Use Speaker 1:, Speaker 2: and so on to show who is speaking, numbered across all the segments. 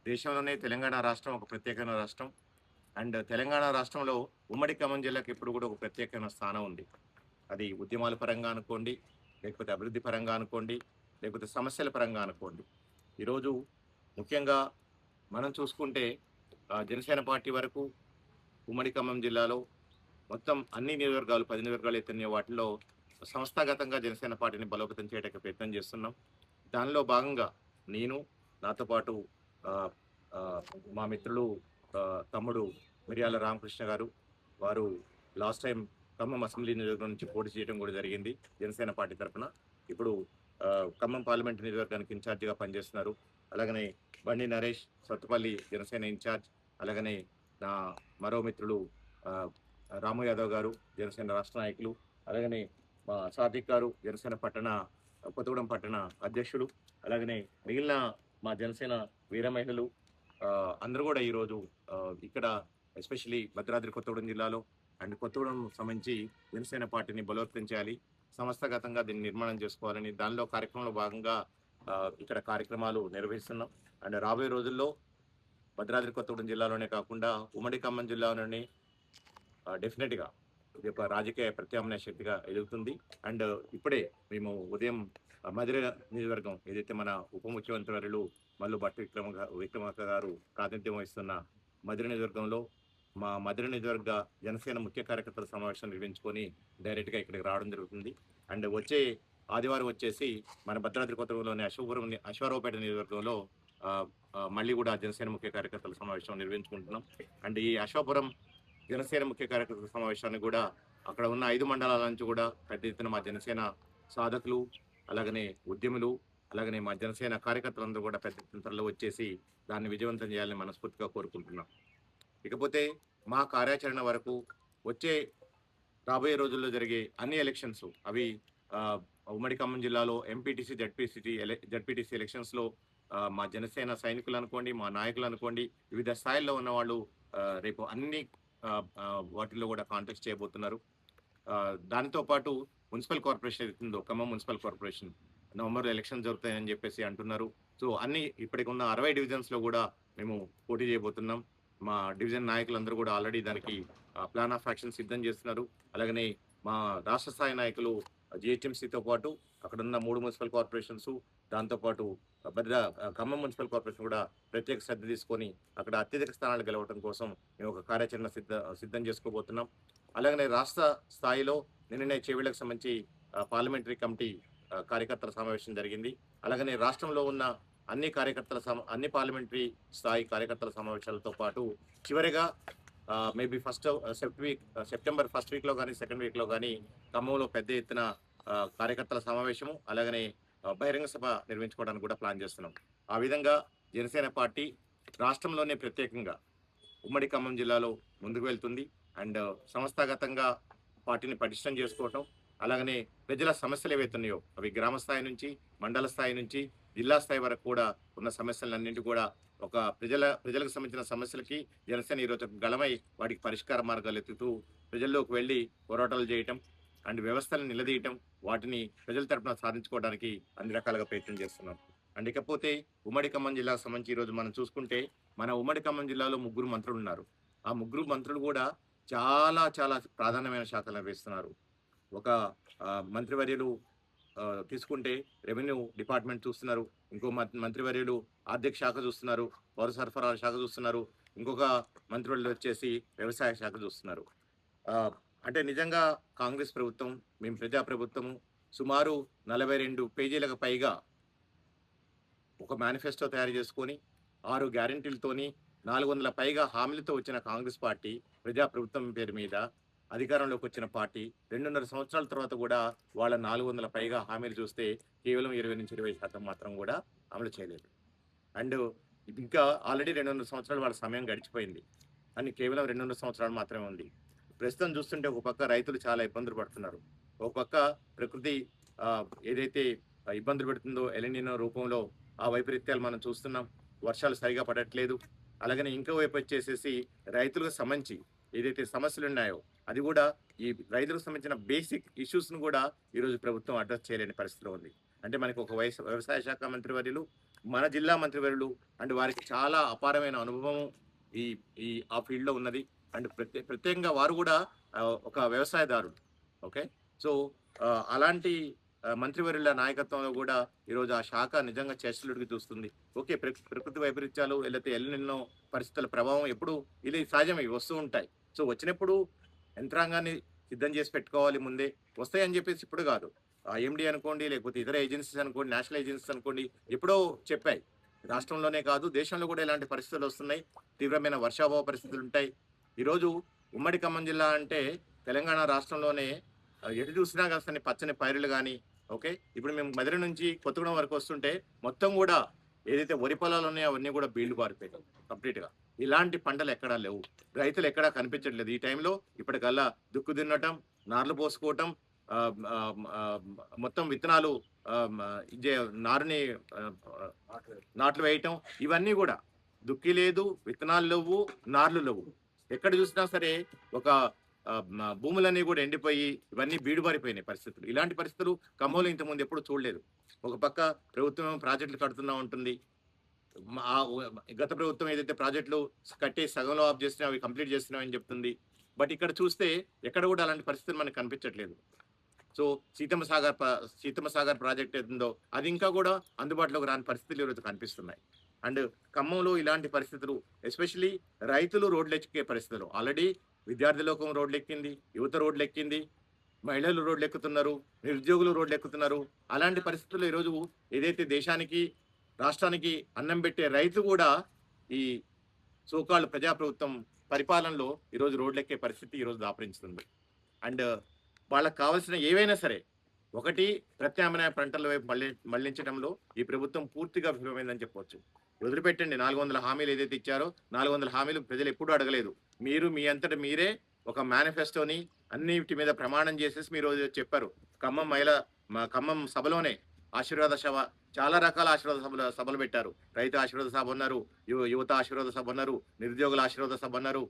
Speaker 1: దేశంలోనే తెలంగాణ రాష్ట్రం ఒక ప్రత్యేకమైన రాష్ట్రం. అండ్ తెలంగాణ రాష్ట్రంలో ఉమ్మడి ఖమ్మం జిల్లాకి ఎప్పుడు కూడా ఒక ప్రత్యేకమైన స్థానం ఉంది. అది ఉద్యమాల పరంగా అనుకోండి, లేకపోతే అభివృద్ధి పరంగా అనుకోండి, లేకపోతే సమస్యల పరంగా అనుకోండి. ఈరోజు ముఖ్యంగా మనం చూసుకుంటే జనసేన పార్టీ వరకు ఉమ్మడి ఖమ్మం జిల్లాలో మొత్తం అన్ని నియోజకవర్గాలు 10 నియోజకవర్గాలు ఎత్తున్న వాటిలో సంస్థాగతంగా జనసేన పార్టీని బలోపేతం చేయడానికి ప్రయత్నం చేస్తున్నాం. దానిలో భాగంగా నేను, నాతో పాటు ఆహ్, ఆహ్, మా మిత్రులు తమ్ముడు మిర్యాల రామకృష్ణ గారు, వారు లాస్ట్ టైమ్ ఖమ్మం అసెంబ్లీ నియోజకవర్గం నుంచి పోటీ చేయడం కూడా జరిగింది జనసేన పార్టీ తరఫున. ఇప్పుడు ఖమ్మం పార్లమెంట్ నియోజకవర్గానికి ఇన్ఛార్జిగా పనిచేస్తున్నారు. అలాగనే బండి నరేష్ సత్తుపల్లి జనసేన ఇన్ఛార్జ్. అలాగనే నా మరో మిత్రులు ఆహ్, రాము యాదవ్ గారు జనసేన రాష్ట్ర నాయకులు. అలాగనే మా సాదిక్ గారు జనసేన కొత్తగూడెం పట్టణ అధ్యక్షులు. అలాగనే మిగిలిన మా జనసేన వీర మహిళలు అందరూ కూడా ఈరోజు ఇక్కడ ఎస్పెషల్లీ భద్రాద్రి కొత్తగూడెం జిల్లాలో అండ్ కొత్తగూడెం సంబంధించి జనసేన పార్టీని బలోపేతం చేయాలి. సంస్థాగతంగా దీన్ని నిర్మాణం చేసుకోవాలని దానిలో కార్యక్రమంలో భాగంగా ఇక్కడ కార్యక్రమాలు నిర్వహిస్తున్నాం. అండ్ రాబోయే రోజుల్లో భద్రాద్రి కొత్తగూడెం జిల్లాలోనే కాకుండా ఉమ్మడి ఖమ్మం జిల్లాలోని డెఫినెట్‌గా ఇది ఒక రాజకీయ ప్రత్యామ్నాయ శక్తిగా ఎదుగుతుంది. అండ్ ఇప్పుడే మేము ఉదయం మధిర నియోజకవర్గం ఏదైతే మన ఉప ముఖ్యమంత్రి వర్యులు మల్లు భట్టి విక్రమార్క గారు ప్రాతినిధ్యం వహిస్తున్న మధిర నియోజకవర్గంలో మా మధిర నియోజకవర్గ జనసేన ముఖ్య కార్యకర్తల సమావేశం నిర్వహించుకొని డైరెక్ట్‌గా ఇక్కడికి రావడం జరుగుతుంది. అండ్ వచ్చే ఆదివారం వచ్చేసి మన భద్రాద్రి కొత్తగూడెంలోని అశ్వారావుపేట నియోజకవర్గంలో మళ్ళీ కూడా జనసేన ముఖ్య కార్యకర్తల సమావేశం నిర్వహించుకుంటున్నాం. అండ్ ఈ అశ్వాపురం జనసేన ముఖ్య కార్యకర్తల సమావేశాన్ని కూడా అక్కడ ఉన్న 5 మండలాల నుంచి కూడా పెద్ద ఎత్తున మా జనసేన సాధకులు, అలాగనే ఉద్యములు, అలాగనే మా జనసేన కార్యకర్తలందరూ కూడా పెద్ద ఎత్తున వచ్చేసి దాన్ని విజయవంతం చేయాలని మనస్ఫూర్తిగా కోరుకుంటున్నాం. ఇకపోతే మా కార్యాచరణ వరకు వచ్చే రాబోయే రోజుల్లో జరిగే అన్ని ఎలక్షన్స్ అవి ఉమ్మడి ఖమ్మం జిల్లాలో ఎంపీటీసీ, జడ్పీటీసీ ఎలక్షన్స్‌లో మా జనసేన సైనికులు అనుకోండి, మా నాయకులు అనుకోండి, వివిధ స్థాయిల్లో ఉన్నవాళ్ళు రేపు అన్ని వాటిల్లో కూడా కాంటెస్ట్ చేయబోతున్నారు. దానితో పాటు మున్సిపల్ కార్పొరేషన్ ఏదైతుందో ఖమ్మం మున్సిపల్ కార్పొరేషన్ నవంబర్‌లో ఎలక్షన్ జరుగుతాయని చెప్పేసి అంటున్నారు. సో అన్ని ఇప్పటికున్న 60 డివిజన్స్‌లో కూడా మేము పోటీ చేయబోతున్నాం. మా డివిజన్ నాయకులందరూ కూడా ఆల్రెడీ దానికి ప్లాన్ ఆఫ్ యాక్షన్ సిద్ధం చేస్తున్నారు. అలాగనే మా రాష్ట్ర స్థాయి నాయకులు జీహెచ్ఎంసీతో పాటు అక్కడున్న 3 మున్సిపల్ కార్పొరేషన్స్, దాంతోపాటు ఖమ్మం మున్సిపల్ కార్పొరేషన్ కూడా ప్రత్యేక శ్రద్ధ తీసుకొని అక్కడ అత్యధిక స్థానాలు గెలవడం కోసం మేము ఒక కార్యాచరణ సిద్ధం చేసుకోబోతున్నాం. అలాగనే రాష్ట్ర స్థాయిలో నిన్ననే చేవెళ్లకు సంబంధించి పార్లమెంటరీ కమిటీ కార్యకర్తల సమావేశం జరిగింది. అలాగనే రాష్ట్రంలో ఉన్న అన్ని పార్లమెంటరీ స్థాయి కార్యకర్తల సమావేశాలతో పాటు చివరిగా మేబీ సెప్టెంబర్ ఫస్ట్ వీక్లో కానీ సెకండ్ వీక్లో కానీ ఖమ్మంలో పెద్ద ఎత్తున కార్యకర్తల సమావేశము, అలాగనే బహిరంగ సభ నిర్వహించుకోవడానికి కూడా ప్లాన్ చేస్తున్నాం. ఆ విధంగా జనసేన పార్టీ రాష్ట్రంలోనే ప్రత్యేకంగా ఉమ్మడి ఖమ్మం జిల్లాలో ముందుకు వెళ్తుంది. అండ్ సంస్థాగతంగా పార్టీని పటిష్టం చేసుకోవటం, అలాగనే ప్రజల సమస్యలు ఏవైతున్నాయో అవి గ్రామ స్థాయి నుంచి, మండల స్థాయి నుంచి, జిల్లా స్థాయి వరకు కూడా ఉన్న సమస్యలన్నింటి కూడా ఒక ప్రజలకు సంబంధించిన సమస్యలకి జనసేన ఈరోజు గళమై వాటికి పరిష్కార మార్గాలు ఎత్తుతూ ప్రజల్లోకి వెళ్ళి పోరాటాలు చేయటం అండ్ వ్యవస్థలను నిలదీయటం, వాటిని ప్రజల తరపున సాధించుకోవడానికి అన్ని రకాలుగా ప్రయత్నం చేస్తున్నాం. అండ్ ఇకపోతే ఉమ్మడి ఖమ్మం జిల్లాకు సంబంధించి ఈరోజు మనం చూసుకుంటే మన ఉమ్మడి ఖమ్మం జిల్లాలో 3 మంత్రులు ఉన్నారు. ఆ 3 మంత్రులు కూడా చాలా చాలా ప్రాధాన్యమైన శాఖలు నిర్వహిస్తున్నారు. ఒక మంత్రివర్యులు తీసుకుంటే రెవెన్యూ డిపార్ట్మెంట్ చూస్తున్నారు. ఇంకో మంత్రివర్యులు ఆర్థిక శాఖ చూస్తున్నారు, పౌర సరఫరాల శాఖ చూస్తున్నారు, ఇంకొక మంత్రివర్యులు వచ్చేసి వ్యవసాయ శాఖ చూస్తున్నారు. అంటే నిజంగా కాంగ్రెస్ ప్రభుత్వం, మేము ప్రజాప్రభుత్వము సుమారు 42 పేజీలకు పైగా ఒక మేనిఫెస్టో తయారు చేసుకొని 6 గ్యారంటీలతోని 400 పైగా హామీలతో వచ్చిన కాంగ్రెస్ పార్టీ ప్రజాప్రభుత్వం పేరు మీద అధికారంలోకి వచ్చిన పార్టీ 2.5 సంవత్సరాల తర్వాత కూడా వాళ్ళ 400 పైగా హామీలు చూస్తే కేవలం 20-20% మాత్రం కూడా అమలు చేయలేదు. అండ్ ఇంకా ఆల్రెడీ 2.5 సంవత్సరాలు వాళ్ళ సమయం గడిచిపోయింది అని కేవలం 2.5 సంవత్సరాలు మాత్రమే ఉంది. ప్రస్తుతం చూస్తుంటే ఒక పక్క రైతులు చాలా ఇబ్బందులు పడుతున్నారు, ఒక పక్క ప్రకృతి ఏదైతే ఇబ్బందులు పెడుతుందో ఎలినినో రూపంలో ఆ వైపరీత్యాలు మనం చూస్తున్నాం. వర్షాలు సరిగా పడట్లేదు. అలాగనే ఇంకో వైపు వచ్చేసేసి రైతులకు సంబంధించి ఏదైతే సమస్యలు ఉన్నాయో అది కూడా ఈ రైతులకు సంబంధించిన బేసిక్ ఇష్యూస్ను కూడా ఈరోజు ప్రభుత్వం అడ్రస్ చేయలేని పరిస్థితిలో ఉంది. అంటే మనకు ఒక వ్యవసాయ శాఖ మంత్రి వర్యులు, మన జిల్లా మంత్రివర్యులు అండ్ వారికి చాలా అపారమైన అనుభవం ఈ ఈ ఆ ఫీల్డ్లో ఉన్నది. అండ్ ప్రత్యేకంగా వారు కూడా ఒక వ్యవసాయదారుడు. ఓకే. సో అలాంటి మంత్రివర్యుల నాయకత్వంలో కూడా ఈరోజు ఆ శాఖ నిజంగా చేష్టలుడికి చూస్తుంది. ఓకే, ప్రకృతి వైపరీత్యాలు లేకపోతే ఎన్నెన్నో పరిస్థితుల ప్రభావం ఎప్పుడు ఇది సహజమే, ఇవి వస్తూ ఉంటాయి. సో వచ్చినప్పుడు యంత్రాంగాన్ని సిద్ధం చేసి పెట్టుకోవాలి ముందే. వస్తాయని చెప్పేసి ఇప్పుడు కాదు, ఐఎండీ అనుకోండి, లేకపోతే ఇతర ఏజెన్సీస్ అనుకోండి, నేషనల్ ఏజెన్సీస్ అనుకోండి, ఎప్పుడో చెప్పాయి. రాష్ట్రంలోనే కాదు దేశంలో కూడా ఇలాంటి పరిస్థితులు వస్తున్నాయి. తీవ్రమైన వర్షాభావ పరిస్థితులు ఉంటాయి. ఈరోజు ఉమ్మడి ఖమ్మం జిల్లా అంటే తెలంగాణ రాష్ట్రంలోనే ఎటు చూసినా కాస్త పచ్చని పైరులు కానీ, ఓకే, ఇప్పుడు మేము మధుర నుంచి కొత్తగూడెం వరకు వస్తుంటే మొత్తం కూడా ఏదైతే వరి పొలాలు ఉన్నాయో అవన్నీ కూడా బీళ్లు పారిపోయాయి కంప్లీట్గా. ఇలాంటి పంటలు ఎక్కడా లేవు, రైతులు ఎక్కడా కనిపించట్లేదు. ఈ టైంలో ఇప్పటికల్లా దుక్కు దున్నటం, నార్లు పోసుకోవటం, మొత్తం విత్తనాలు నారుని నాట్లు వేయటం, ఇవన్నీ కూడా దుక్కి లేదు, విత్తనాలు లేవు, నార్లు లేవు. ఎక్కడ చూసినా సరే ఒక భూములన్నీ కూడా ఎండిపోయి ఇవన్నీ బీడుబారిపోయినాయి పరిస్థితులు. ఇలాంటి పరిస్థితులు ఖమ్మంలో ఇంతకుముందు ఎప్పుడు చూడలేదు. ఒక పక్క ప్రభుత్వం ప్రాజెక్టులు కడుతున్నా ఉంటుంది. గత ప్రభుత్వం ఏదైతే ప్రాజెక్టులు కట్టి సగంలో ఆఫ్ చేసినా అవి కంప్లీట్ చేస్తున్నామని చెప్తుంది. బట్ ఇక్కడ చూస్తే ఎక్కడ కూడా అలాంటి పరిస్థితులు మనకు కనిపించట్లేదు. సో సీతమ్మ సాగర్ ప్రాజెక్ట్ ఏదో అది ఇంకా కూడా అందుబాటులోకి రాని పరిస్థితులు ఈరోజు కనిపిస్తున్నాయి. అండ్ ఖమ్మంలో ఇలాంటి పరిస్థితులు, ఎస్పెషలీ రైతులు రోడ్లు ఎక్కే పరిస్థితులు. ఆల్రెడీ విద్యార్థి లోకం రోడ్లు ఎక్కింది, యువత రోడ్లు ఎక్కింది, మహిళలు రోడ్లు ఎక్కుతున్నారు, నిరుద్యోగులు రోడ్లు ఎక్కుతున్నారు. అలాంటి పరిస్థితుల్లో ఈరోజు ఏదైతే దేశానికి రాష్ట్రానికి అన్నం పెట్టే రైతు కూడా ఈ సోకాళ్ళు ప్రజాప్రభుత్వం పరిపాలనలో ఈరోజు రోడ్లు ఎక్కే పరిస్థితి ఈరోజు దాపరించుతుంది. అండ్ వాళ్ళకి కావాల్సిన ఏవైనా సరే, ఒకటి ప్రత్యామ్నాయ పంటల వైపు మళ్లించడంలో ఈ ప్రభుత్వం పూర్తిగా విఫలమైందని చెప్పవచ్చు. వదిలిపెట్టండి, 400 హామీలు ఏదైతే ఇచ్చారో 400 హామీలు ప్రజలు ఎప్పుడూ అడగలేదు. మీరు మీ అంతటా మీరే ఒక మేనిఫెస్టోని అన్నిటి మీద ప్రమాణం చేసేసి మీరు చెప్పారు. ఖమ్మం సభలోనే ఆశీర్వాద సభ, చాలా రకాల ఆశీర్వాద సభలు పెట్టారు. రైతు ఆశీర్వాద సభ అన్నారు, యువత ఆశీర్వాద సభ అన్నారు, నిరుద్యోగుల ఆశీర్వాద సభ అన్నారు.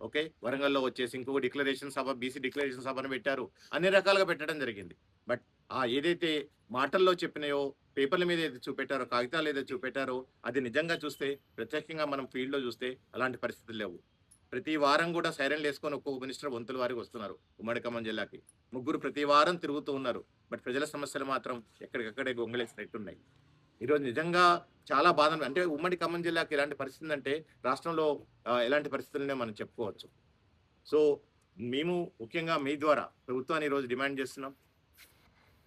Speaker 1: ఓకే, వరంగల్లో వచ్చేసి ఇంకొక డిక్లరేషన్ సభ, బీసీ డిక్లరేషన్ సభను పెట్టారు. అన్ని రకాలుగా పెట్టడం జరిగింది. బట్ ఏదైతే మాటల్లో చెప్పినాయో, పేపర్ల మీద ఏదైతే చూపెట్టారో, కాగితాలు ఏదైతే చూపెట్టారో, అది నిజంగా చూస్తే, ప్రత్యేకంగా మనం ఫీల్డ్లో చూస్తే అలాంటి పరిస్థితులు లేవు. ప్రతి వారం కూడా సైరన్లు వేసుకొని ఒక్కొక్క మినిస్టర్ వంతుల వారికి వస్తున్నారు ఉమ్మడి ఖమ్మం జిల్లాకి. 3 ప్రతి వారం తిరుగుతూ ఉన్నారు. బట్ ప్రజల సమస్యలు మాత్రం ఎక్కడికక్కడే గొంగళేసినట్టున్నాయి. ఈరోజు నిజంగా చాలా బాధ. అంటే ఉమ్మడి ఖమ్మం జిల్లాకి ఎలాంటి పరిస్థితి అంటే రాష్ట్రంలో ఎలాంటి పరిస్థితులనే మనం చెప్పుకోవచ్చు. సో మేము ముఖ్యంగా మీ ద్వారా ప్రభుత్వాన్ని ఈరోజు డిమాండ్ చేస్తున్నాం.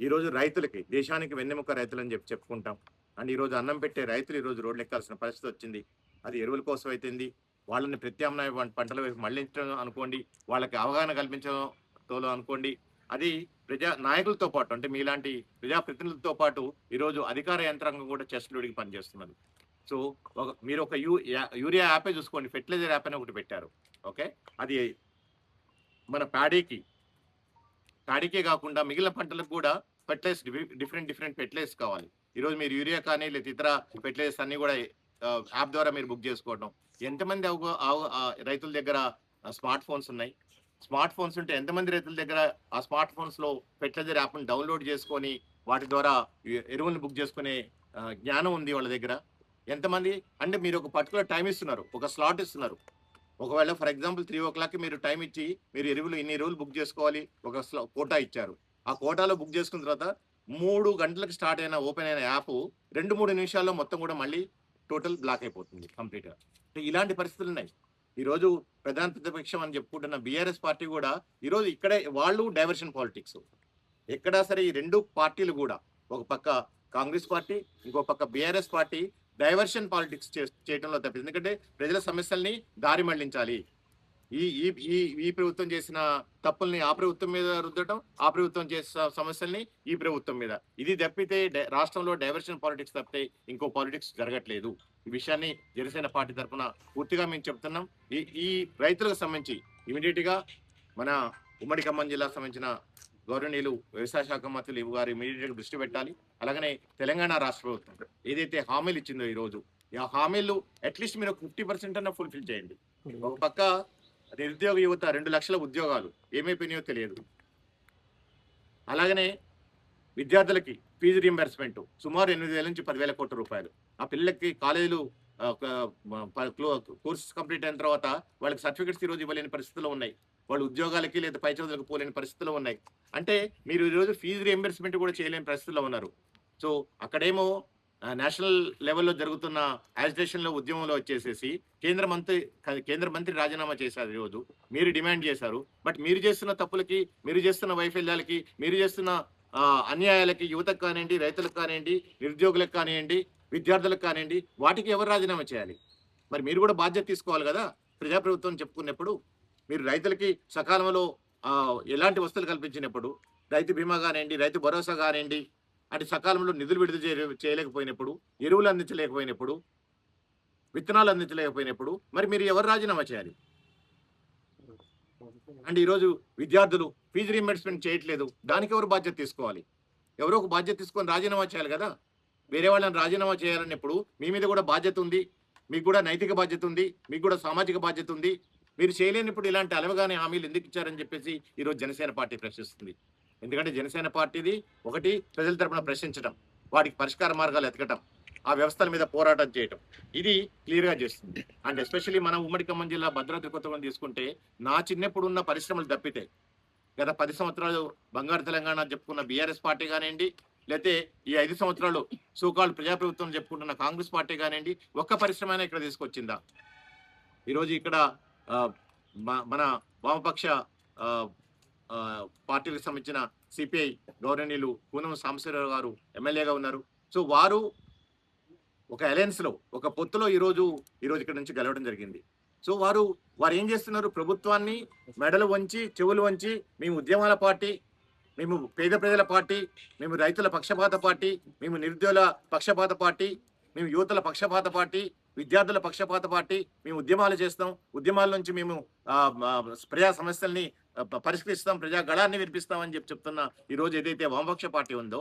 Speaker 1: ఈరోజు రైతులకి, దేశానికి వెన్నెముక రైతులని చెప్పుకుంటాం. అండ్ ఈరోజు అన్నం పెట్టే రైతులు ఈరోజు రోడ్లు ఎక్కాల్సిన పరిస్థితి వచ్చింది. అది ఎరువుల కోసం అయితేంది, వాళ్ళని ప్రత్యామ్నాయ పంటల వైపు మళ్లించడం అనుకోండి, వాళ్ళకి అవగాహన కల్పించడంతో అనుకోండి, అది ప్రజా నాయకులతో పాటు, అంటే మీలాంటి ప్రజాప్రతినిధులతో పాటు ఈరోజు అధికార యంత్రాంగం కూడా చెస్టుడికి పనిచేస్తున్నది. సో మీరు ఒక యూరియా యాపే చూసుకోండి, ఫెర్టిలైజర్ యాప్ అని ఒకటి పెట్టారు. ఓకే, అది మన ప్యాడీకే కాకుండా మిగిలిన పంటలకు కూడా ఫెర్టిలైజర్, డిఫరెంట్ ఫెర్టిలైజర్స్ కావాలి. ఈరోజు మీరు యూరియా కానీ లేదా ఇతర ఫెర్టిలైజర్స్ అన్ని కూడా యాప్ ద్వారా మీరు బుక్ చేసుకోవడం. ఎంతమంది రైతుల దగ్గర స్మార్ట్ ఫోన్స్ ఉన్నాయి? స్మార్ట్ ఫోన్స్ ఉంటే ఎంతమంది రైతుల దగ్గర ఆ స్మార్ట్ ఫోన్స్ లో ఫెర్టిలైజర్ యాప్ని డౌన్లోడ్ చేసుకొని వాటి ద్వారా ఎరువులను బుక్ చేసుకునే జ్ఞానం ఉంది వాళ్ళ దగ్గర? ఎంతమంది? అంటే మీరు ఒక పర్టికులర్ టైం ఇస్తున్నారు, ఒక స్లాట్ ఇస్తున్నారు. ఒకవేళ ఫర్ ఎగ్జాంపుల్ 3 o'clock మీరు టైం ఇచ్చి మీరు ఇన్ని ఎరువులు బుక్ చేసుకోవాలి, ఒక కోటా ఇచ్చారు. ఆ కోటాలో బుక్ చేసుకున్న తర్వాత 3 గంటలకు స్టార్ట్ అయిన ఓపెన్ అయిన యాప్ 2-3 నిమిషాల్లో మొత్తం కూడా మళ్ళీ టోటల్ బ్లాక్ అయిపోతుంది కంప్లీట్గా. ఇలాంటి పరిస్థితులు ఉన్నాయి. ఈరోజు ప్రధాన ప్రతిపక్షం అని చెప్పుకుంటున్న బీఆర్ఎస్ పార్టీ కూడా ఈరోజు ఇక్కడే వాళ్ళు డైవర్షన్ పాలిటిక్స్. ఎక్కడా సరే ఈ 2 పార్టీలు కూడా, ఒక పక్క కాంగ్రెస్ పార్టీ, ఇంకో పక్క బీఆర్ఎస్ పార్టీ డైవర్షన్ పాలిటిక్స్ చేయడంలో తప్పింది. ఎందుకంటే ప్రజల సమస్యల్ని దారి మళ్లించాలి. ఈ ప్రభుత్వం చేసిన తప్పుల్ని ఆ ప్రభుత్వం మీద రుద్దటం, ఆ ప్రభుత్వం చేసిన సమస్యల్ని ఈ ప్రభుత్వం మీద, ఇది తప్పితే రాష్ట్రంలో డైవర్షన్ పాలిటిక్స్ తప్పితే ఇంకో పాలిటిక్స్ జరగట్లేదు. ఈ విషయాన్ని జనసేన పార్టీ తరఫున పూర్తిగా మేము చెప్తున్నాం. ఈ రైతులకు సంబంధించి ఇమీడియట్ గా మన ఉమ్మడి ఖమ్మం జిల్లాకు సంబంధించిన గౌరవనీయులు వ్యవసాయ శాఖ మంత్రులు గారు ఇమీడియట్ గా దృష్టి పెట్టాలి. అలాగనే తెలంగాణ రాష్ట్ర ప్రభుత్వం ఏదైతే హామీలు ఇచ్చిందో ఈ రోజు, ఆ హామీలు అట్లీస్ట్ మీరు 50% అన్న ఫుల్ఫిల్ చేయండి. ఒక పక్క నిరుద్యోగ యువత 2 లక్షల ఉద్యోగాలు ఏమైపోయినాయో తెలియదు. అలాగనే విద్యార్థులకి ఫీజు రీంబర్స్మెంట్ సుమారు 8,000 నుంచి 10,000 కోట్ల రూపాయలు. ఆ పిల్లలకి కాలేజీలు కోర్సెస్ కంప్లీట్ అయిన తర్వాత వాళ్ళకి సర్టిఫికెట్స్ ఈరోజు ఇవ్వలేని పరిస్థితుల్లో ఉన్నాయి. వాళ్ళు ఉద్యోగాలకి లేదా పై చదువులకు పోలేని పరిస్థితుల్లో ఉన్నాయి. అంటే మీరు ఈరోజు ఫీజు రియంబర్స్మెంట్ కూడా చేయలేని పరిస్థితుల్లో ఉన్నారు. సో అక్కడేమో నేషనల్ లెవెల్‌లో జరుగుతున్న యాజిటేషన్‌లో ఉద్యమంలో వచ్చేసేసి కేంద్ర మంత్రి రాజీనామా చేశారు ఈరోజు. మీరు డిమాండ్ చేశారు. బట్ మీరు చేస్తున్న తప్పులకి, మీరు చేస్తున్న వైఫల్యాలకి, మీరు చేస్తున్న అన్యాయాలకి యువతకు కానియండి, రైతులకు కానియండి, నిరుద్యోగులకు కానియండి, విద్యార్థులకు కానియండి, వాటికి ఎవరు రాజీనామా చేయాలి? మరి మీరు కూడా బాధ్యత తీసుకోవాలి గదా! ప్రజాప్రభుత్వం చెప్పుకున్నప్పుడు. మీరు రైతులకి సకాలంలో ఎలాంటి వసతులు కల్పించినప్పుడు, రైతు బీమా గానియండి, రైతు భరోసా గానియండి, అంటే సకాలంలో నిధులు విడుదల చేయలేకపోయినప్పుడు, ఎరువులు అందించలేకపోయినప్పుడు, విత్తనాలు అందించలేకపోయినప్పుడు మరి మీరు ఎవరు రాజీనామా చేయాలి? అంటే ఈరోజు విద్యార్థులు ఫీజు రీయింబర్స్‌మెంట్ చేయట్లేదు. దానికి ఎవరు బాధ్యత తీసుకోవాలి? ఎవరో ఒక బాధ్యత తీసుకొని రాజీనామా చేయాలి గదా! వేరే వాళ్ళని రాజీనామా చేయాలన్నప్పుడు మీ మీద కూడా బాధ్యత ఉంది. మీకు కూడా నైతిక బాధ్యత ఉంది. మీకు కూడా సామాజిక బాధ్యత ఉంది. మీరు చేయలేనప్పుడు ఇలాంటి అలవగానే హామీలు ఎందుకు ఇచ్చారని చెప్పేసి ఈరోజు జనసేన పార్టీ ప్రశ్నిస్తుంది. ఎందుకంటే జనసేన పార్టీది ఒకటి ప్రజల తరపున ప్రశ్నించడం, వాటికి పరిష్కార మార్గాలు ఎతకటం, ఆ వ్యవస్థల మీద పోరాటం చేయటం. ఇది క్లియర్‌గా చేస్తుంది. అండ్ ఎస్పెషల్లీ మన ఉమ్మడి ఖమ్మం జిల్లా భద్రాద్రి కొత్తగూడెం తీసుకుంటే నా చిన్నప్పుడు ఉన్న పరిశ్రమలు తప్పితే గత 10 సంవత్సరాలు బంగారు తెలంగాణ చెప్పుకున్న బీఆర్ఎస్ పార్టీ కానివ్వండి, లేతే ఈ 5 సంవత్సరాలు సోకాల్డ్ ప్రజాప్రభుత్వం చెప్పుకుంటున్న కాంగ్రెస్ పార్టీ కానివ్వండి, ఒక్క పరిశ్రమ అయినా ఇక్కడ తీసుకొచ్చిందా? ఈరోజు ఇక్కడ మన వామపక్ష పార్టీలకు సంబంధించిన సిపిఐ గౌరవనీయులు పూనం సాంబశివరావు గారు ఎమ్మెల్యేగా ఉన్నారు. సో వారు ఒక అలయన్స్‌లో, ఒక పొత్తులో ఈరోజు ఇక్కడ నుంచి గెలవడం జరిగింది. సో వారు ఏం చేస్తున్నారు? ప్రభుత్వాన్ని మెడలు వంచి, చెవులు వంచి, మేము ఉద్యమాల పార్టీ, మేము పేద ప్రజల పార్టీ, మేము రైతుల పక్షపాత పార్టీ, మేము నిరుద్యోగుల పక్షపాత పార్టీ, మేము యువతల పక్షపాత పార్టీ, విద్యార్థుల పక్షపాత పార్టీ, మేము ఉద్యమాలు చేస్తాం, ఉద్యమాల నుంచి మేము ప్రజా సమస్యల్ని పరిష్కరిస్తాం, ప్రజా గళాన్ని వినిపిస్తామని చెప్తున్న ఈరోజు ఏదైతే వామపక్ష పార్టీ ఉందో,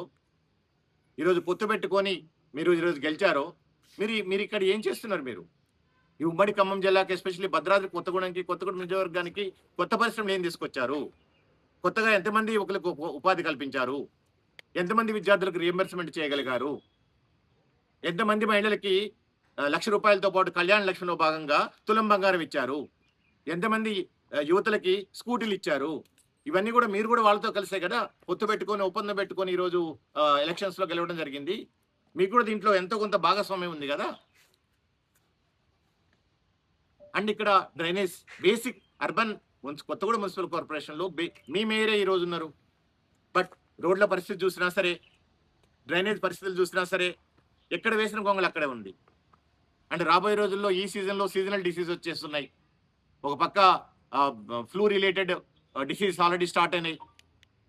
Speaker 1: ఈరోజు పొత్తు పెట్టుకొని మీరు ఈరోజు గెలిచారో, మీరు ఇక్కడ ఏం చేస్తున్నారు? మీరు ఈ ఉమ్మడి ఖమ్మం జిల్లాకి, ఎస్పెషల్లీ భద్రాద్రి కొత్తగూడెంకి, కొత్తగూడెం నియోజకవర్గానికి కొత్త పరిశ్రమలు ఏం తీసుకొచ్చారు? కొత్తగా ఎంతమంది ఒకరికి ఉపాధి కల్పించారు? ఎంతమంది విద్యార్థులకు రియంబర్స్మెంట్ చేయగలిగారు? ఎంతమంది మహిళలకి ₹1,00,000 పాటు కళ్యాణ లక్ష్మిలో భాగంగా తులం బంగారం ఇచ్చారు? ఎంతమంది యువతలకి స్కూటీలు ఇచ్చారు? ఇవన్నీ కూడా మీరు కూడా వాళ్ళతో కలిసే కదా పొత్తు పెట్టుకొని, ఒప్పందం పెట్టుకొని ఈరోజు ఎలక్షన్స్‌లో గెలవడం జరిగింది. మీకు కూడా దీంట్లో ఎంతో కొంత భాగస్వామ్యం ఉంది కదా. అండ్ ఇక్కడ drainage, basic urban Kothagudem municipal కార్పొరేషన్లో మీ మేయరే ఈరోజు ఉన్నారు. బట్ రోడ్ల పరిస్థితి చూసినా సరే, డ్రైనేజ్ పరిస్థితులు చూసినా సరే, ఎక్కడ వేసిన గొంగళి అక్కడే ఉంది. అండ్ రాబోయే రోజుల్లో ఈ సీజన్లో సీజనల్ డిసీజ్ వచ్చేస్తున్నాయి. ఒక పక్క flu related disease already start అయినాయి.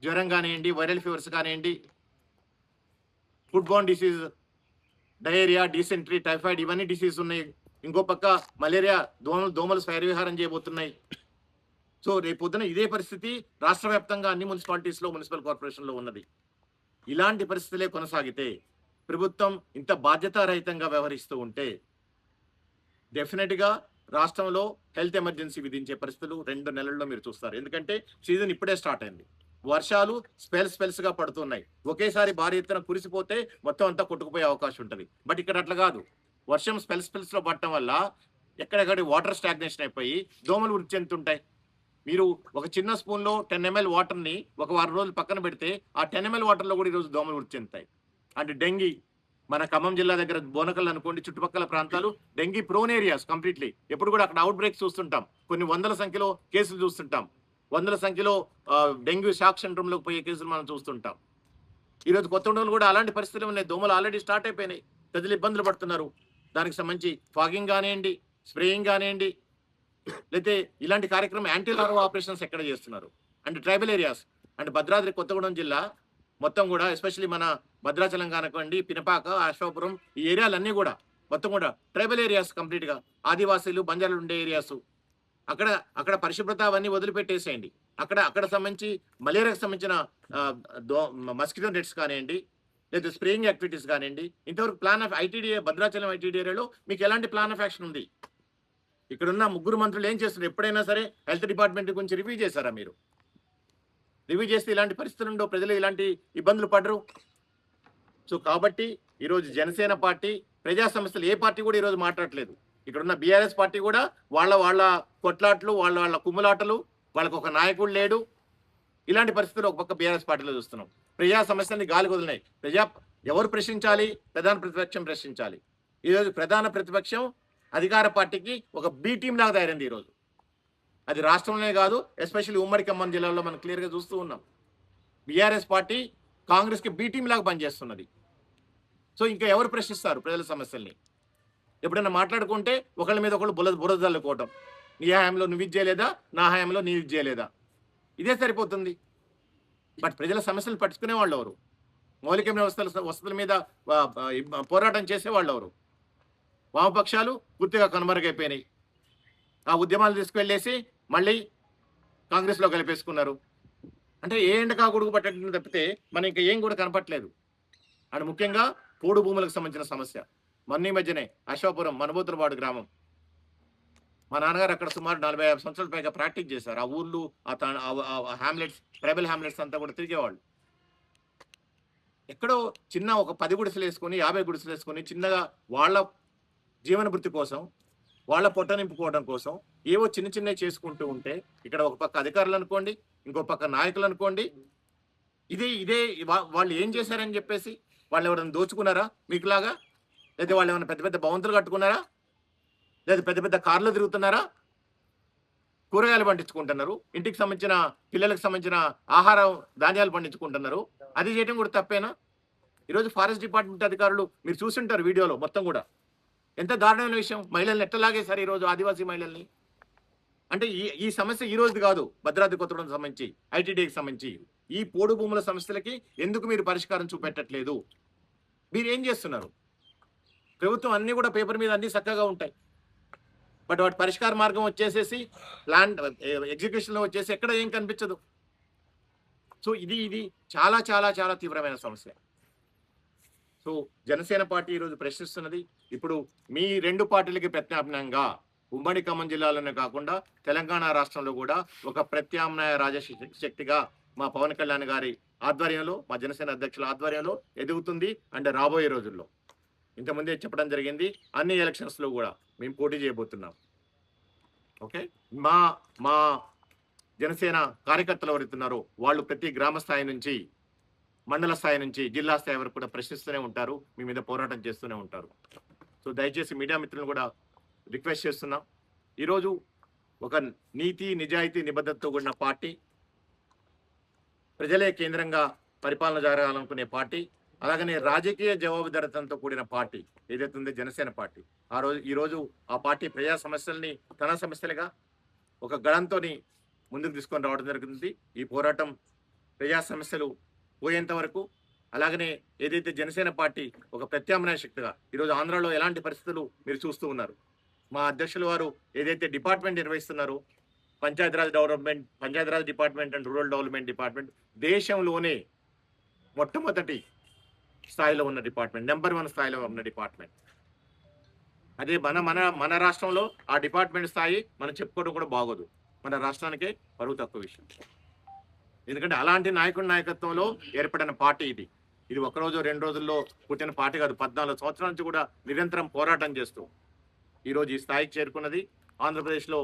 Speaker 1: జ్వరం కానివ్వండి, వైరల్ ఫీవర్స్ కానివ్వండి, food Born disease, diarrhoea, dysentery, typhoid, ఇవన్నీ డిసీజ్ ఉన్నాయి. ఇంకో పక్క మలేరియా, దోమలు స్వైరవిహారం చేయబోతున్నాయి. సో రేపు పొద్దున ఇదే పరిస్థితి రాష్ట్ర వ్యాప్తంగా అన్ని మున్సిపాలిటీస్లో, మున్సిపల్ కార్పొరేషన్లో ఉన్నది. ఇలాంటి పరిస్థితులే కొనసాగితే, ప్రభుత్వం ఇంత బాధ్యతారహితంగా వ్యవహరిస్తూ ఉంటే డెఫినెట్గా రాష్ట్రంలో హెల్త్ ఎమర్జెన్సీ విధించే పరిస్థితులు 2 నెలల్లో మీరు చూస్తారు. ఎందుకంటే సీజన్ ఇప్పుడే స్టార్ట్ అయింది. వర్షాలు స్పెల్స్గా పడుతున్నాయి. ఒకేసారి భారీ ఎత్తున కురిసిపోతే మొత్తం అంతా కొట్టుకుపోయే అవకాశం ఉంటుంది. బట్ ఇక్కడ అట్లా కాదు. వర్షం స్పెల్స్లో పడటం వల్ల ఎక్కడెక్కడ వాటర్ స్టాగ్నేషన్ అయిపోయి దోమలు వృద్ధి చెందుతుంటాయి. మీరు ఒక చిన్న స్పూన్లో 10 ml వాటర్ని ఒక వారం రోజులు పక్కన పెడితే ఆ 10 ml వాటర్లో కూడా ఈరోజు దోమలు వృద్ధి చెందుతాయి. అండ్ డెంగీ, మన ఖమ్మం జిల్లా దగ్గర బోనకల్ అనుకోండి, చుట్టుపక్కల ప్రాంతాలు డెంగీ ప్రోన్ ఏరియాస్ కంప్లీట్లీ. ఎప్పుడు కూడా అక్కడ అవుట్ బ్రేక్స్ చూస్తుంటాం. కొన్ని వందల సంఖ్యలో కేసులు చూస్తుంటాం. వందల సంఖ్యలో డెంగ్యూ షాక్ సెంటర్లోకి పోయే కేసులు మనం చూస్తుంటాం. ఈరోజు కొత్తగూడెంలో కూడా అలాంటి పరిస్థితులు ఉన్నాయి. దోమలు ఆల్రెడీ స్టార్ట్ అయిపోయినాయి. ప్రజలు ఇబ్బందులు పడుతున్నారు. దానికి సంబంధించి ఫాగింగ్ కానివ్వండి, స్ప్రేయింగ్ కానివ్వండి, లేకపోతే ఇలాంటీ కార్యక్రమం యాంటీ లార్వా ఆపరేషన్స్ ఎక్కడ చేస్తున్నారు. And tribal areas, and Bhadradri Kothagudem జిల్లా మొత్తం కూడా, ఎస్పెషల్లీ మన భద్రాచలం కానివ్వండి, పినపాక, అశ్వాపురం, ఈ ఏరియాలన్నీ కూడా మొత్తం కూడా ట్రైబల్ ఏరియాస్ కంప్లీట్గా, ఆదివాసీలు, బంజారాలు ఉండే ఏరియాస్. అక్కడ పరిశుభ్రత అవన్నీ వదిలిపెట్టేసేయండి. అక్కడ సంబంధించి మలేరియాకి సంబంధించిన మస్కిటో నెట్స్ కానివ్వండి, లేదా స్ప్రేయింగ్ యాక్టివిటీస్ కానివ్వండి, ఇంతవరకు ప్లాన్ ఆఫ్ ఐటీడీఏ, భద్రాచలం ఐటీడీఏలో మీకు ఎలాంటి ప్లాన్ ఆఫ్ యాక్షన్ ఉంది? ఇక్కడున్న 3 మంత్రులు ఏం చేస్తున్నారు? ఎప్పుడైనా సరే హెల్త్ డిపార్ట్మెంట్ గురించి రివ్యూ చేశారా మీరు? రివ్యూ చేస్తే ఇలాంటి పరిస్థితులు ఉండవు, ప్రజలు ఇలాంటి ఇబ్బందులు పడరు. సో కాబట్టి ఈరోజు జనసేన పార్టీ ప్రజా సమస్యలు ఏ పార్టీ కూడా ఈరోజు మాట్లాడట్లేదు. ఇక్కడ ఉన్న బీఆర్ఎస్ పార్టీ కూడా వాళ్ళ కొట్లాట్లు, వాళ్ళ కుమ్ములాటలు, వాళ్ళకు ఒక నాయకుడు లేడు. ఇలాంటి పరిస్థితులు ఒక పక్క బీఆర్ఎస్ పార్టీలో చూస్తున్నాం. ప్రజా సమస్యల్ని గాలికి వదిలినాయి. ఎవరు ప్రశ్నించాలి? ప్రధాన ప్రతిపక్షం ప్రశ్నించాలి. ఈరోజు ప్రధాన ప్రతిపక్షం అధికార పార్టీకి ఒక బి టీం లాగా తయారైంది ఈరోజు. అది రాష్ట్రంలోనే కాదు, ఎస్పెషల్లీ ఉమ్మడి ఖమ్మం జిల్లాలో మనం క్లియర్గా చూస్తూ ఉన్నాం. బీఆర్ఎస్ పార్టీ కాంగ్రెస్కి బి టీం లాగా పనిచేస్తున్నది. సో ఇంకా ఎవరు ప్రశ్నిస్తారు ప్రజల సమస్యల్ని? ఎప్పుడైనా మాట్లాడుకుంటే ఒకళ్ళ మీద ఒకళ్ళు బురద జల్లుకోవటం. నీ హయాంలో నువ్వు ఇది చేయలేదా, నా హయాంలో నీవు ఇది చేయలేదా, ఇదే సరిపోతుంది. బట్ ప్రజల సమస్యలు పట్టుకునే వాళ్ళు ఎవరు? మౌలికమైన వసతుల మీద పోరాటం చేసేవాళ్ళు ఎవరు? వామపక్షాలు పూర్తిగా కనుమరుగైపోయినాయి. ఆ ఉద్యమాలు తీసుకువెళ్ళేసి మళ్ళీ కాంగ్రెస్లో కలిపేసుకున్నారు. అంటే ఏ ఎండకా గొడుగు పట్టడం తప్పితే మనం ఇంకా ఏం కూడా కనపట్లేదు. అండ్ ముఖ్యంగా పోడు భూములకు సంబంధించిన సమస్య. మొన్న ఈ మధ్యనే అశోపురం మనబోతులపాడు గ్రామం, మా నాన్నగారు అక్కడ సుమారు 45 సంవత్సరాల పైగా ప్రాక్టీస్ చేశారు. ఆ ఊర్లు, హ్యామ్లెట్స్, ట్రైబల్ హ్యామ్లెట్స్ అంతా కూడా తిరిగేవాళ్ళు. ఎక్కడో చిన్న ఒక 10 గుడిసెలు వేసుకొని, 50 గుడిసెలు వేసుకొని చిన్నగా వాళ్ళ జీవన వృత్తి కోసం, వాళ్ళ పొట్ట నింపుకోవడం కోసం ఏవో చిన్నవి చేసుకుంటూ ఉంటే, ఇక్కడ ఒక పక్క అధికారులు అనుకోండి, ఇంకో పక్క నాయకులు అనుకోండి, ఇదే వాళ్ళు ఏం చేశారని చెప్పేసి వాళ్ళు ఎవరైనా దోచుకున్నారా మీకులాగా? లేదా వాళ్ళు ఏమైనా పెద్ద పెద్ద భవంతులు కట్టుకున్నారా? లేదా పెద్ద పెద్ద కార్లు తిరుగుతున్నారా? కూరగాయలు పండించుకుంటున్నారు, ఇంటికి సంబంధించిన పిల్లలకు సంబంధించిన ఆహారం ధాన్యాలు పండించుకుంటున్నారు. అది చేయడం కూడా తప్పేనా? ఈరోజు ఫారెస్ట్ డిపార్ట్మెంట్ అధికారులు మీరు చూసింటారు వీడియోలో మొత్తం కూడా. ఎంత దారుణమైన విషయం! మహిళల్ని ఎట్టలాగేశారు ఈరోజు, ఆదివాసీ మహిళల్ని. అంటే ఈ సమస్య ఈ రోజుది కాదు. భద్రాద్రి కొత్తగూడెం సంబంధించి, ఐటీడీకి సంబంధించి ఈ పోడు భూముల సమస్యలకి ఎందుకు మీరు పరిష్కారం చూపెట్టట్లేదు? మీరు ఏం చేస్తున్నారు? ప్రభుత్వం అన్నీ కూడా పేపర్ మీద అన్నీ చక్కగా ఉంటాయి, బట్ వాటి పరిష్కార మార్గం వచ్చేసేసి ప్లాన్ ఎగ్జిక్యూషన్లో వచ్చేసి ఎక్కడ ఏం కనిపించదు. సో ఇది చాలా చాలా చాలా తీవ్రమైన సమస్య. సో జనసేన పార్టీ ఈరోజు ప్రశ్నిస్తున్నది, ఇప్పుడు మీ 2 పార్టీలకి ప్రత్యామ్నాయంగా ఉమ్మడి ఖమ్మం జిల్లాలోనే కాకుండా తెలంగాణ రాష్ట్రంలో కూడా ఒక ప్రత్యామ్నాయ రాజశక్తిగా మా పవన్ కళ్యాణ్ గారి ఆధ్వర్యంలో, మా జనసేన అధ్యక్షుల ఆధ్వర్యంలో ఎదుగుతుంది. అండ్ రాబోయే రోజుల్లో ఇంతకుముందే చెప్పడం జరిగింది, అన్ని ఎలక్షన్స్లో కూడా మేము పోటీ చేయబోతున్నాం. ఓకే, మా జనసేన కార్యకర్తలు ఎవరుతున్నారో వాళ్ళు ప్రతి గ్రామ స్థాయి నుంచి, మండల స్థాయి నుంచి జిల్లా స్థాయి వరకు కూడా ప్రశ్నిస్తూనే ఉంటారు, మీ మీద పోరాటం చేస్తూనే ఉంటారు. సో దయచేసి మీడియా మిత్రులను కూడా రిక్వెస్ట్ చేస్తున్నాం, ఈరోజు ఒక నీతి, నిజాయితీ, నిబద్ధతతో కూడిన పార్టీ, ప్రజలే కేంద్రంగా పరిపాలన జరగాలనుకునే పార్టీ, అలాగనే రాజకీయ జవాబుదారితనంతో కూడిన పార్టీ ఏదైతే ఉందో జనసేన పార్టీ, ఈరోజు ఆ పార్టీ ప్రజా సమస్యల్ని తన సమస్యలుగా ఒక గళంతో ముందుకు తీసుకొని రావడం జరుగుతుంది. ఈ పోరాటం ప్రజా సమస్యలు పోయేంత వరకు, అలాగనే ఏదైతే జనసేన పార్టీ ఒక ప్రత్యామ్నాయ శక్తిగా ఈరోజు ఆంధ్రాలో ఎలాంటి పరిస్థితులు మీరు చూస్తూ ఉన్నారు. మా అధ్యక్షులు వారు ఏదైతే డిపార్ట్మెంట్ నిర్వహిస్తున్నారో, Panchayati Raj department and rural development department దేశంలోనే మొట్టమొదటి స్థాయిలో ఉన్న డిపార్ట్మెంట్, నెంబర్ 1 స్థాయిలో ఉన్న డిపార్ట్మెంట్. అదే మన రాష్ట్రంలో ఆ డిపార్ట్మెంట్ స్థాయి మనం చెప్పుకోవడం కూడా బాగోదు. మన రాష్ట్రానికే పరువు తక్కువ విషయం. ఎందుకంటే అలాంటి నాయకత్వంలో ఏర్పడిన పార్టీ ఇది 1 రోజు 2 రోజుల్లో పుట్టిన పార్టీ కాదు. 14 సంవత్సరాల నుంచి కూడా నిరంతరం పోరాటం చేస్తూ ఈరోజు ఈ స్థాయికి చేరుకున్నది. ఆంధ్రప్రదేశ్లో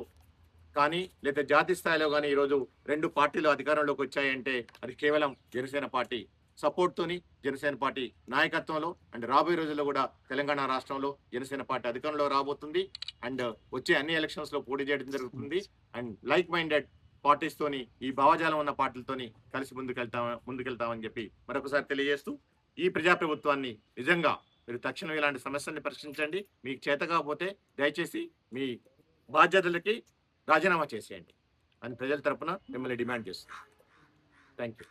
Speaker 1: కానీ లేదా జాతీయ స్థాయిలో కానీ ఈరోజు 2 పార్టీలు అధికారంలోకి వచ్చాయంటే అది కేవలం జనసేన పార్టీ సపోర్ట్తోని, జనసేన పార్టీ నాయకత్వంలో. అండ్ రాబోయే రోజుల్లో కూడా తెలంగాణ రాష్ట్రంలో జనసేన పార్టీ అధికారంలో రాబోతుంది. అండ్ వచ్చే అన్ని ఎలక్షన్స్లో పోటీ చేయడం జరుగుతుంది. అండ్ లైక్ మైండెడ్ పార్టీస్తోని, ఈ భావజాలం ఉన్న పార్టీలతోని కలిసి ముందుకెళ్తామని చెప్పి మరొకసారి తెలియజేస్తూ, ఈ ప్రజాప్రభుత్వాన్ని నిజంగా మీరు తక్షణం ఇలాంటి సమస్యల్ని పరిష్కరించండి. మీకు చేత కాకపోతే దయచేసి మీ బాధ్యతలకి రాజీనామా చేసేయండి అని ప్రజల తరపున మిమ్మల్ని డిమాండ్ చేస్తున్నాను. Thank you.